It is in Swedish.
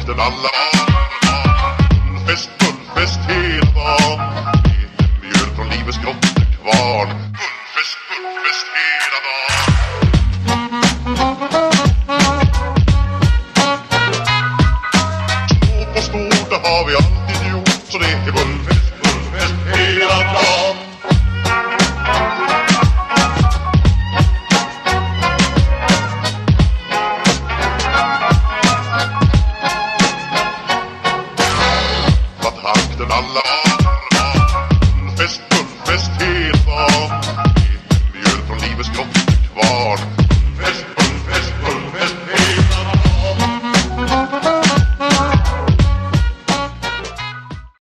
takten alla Gullfest hela dagen Mjöl från livets grottekvarn Gullfest hela dagen Stort och stort, det har vi alltid gjort Så det är gullfest hela dagen Vad takten alla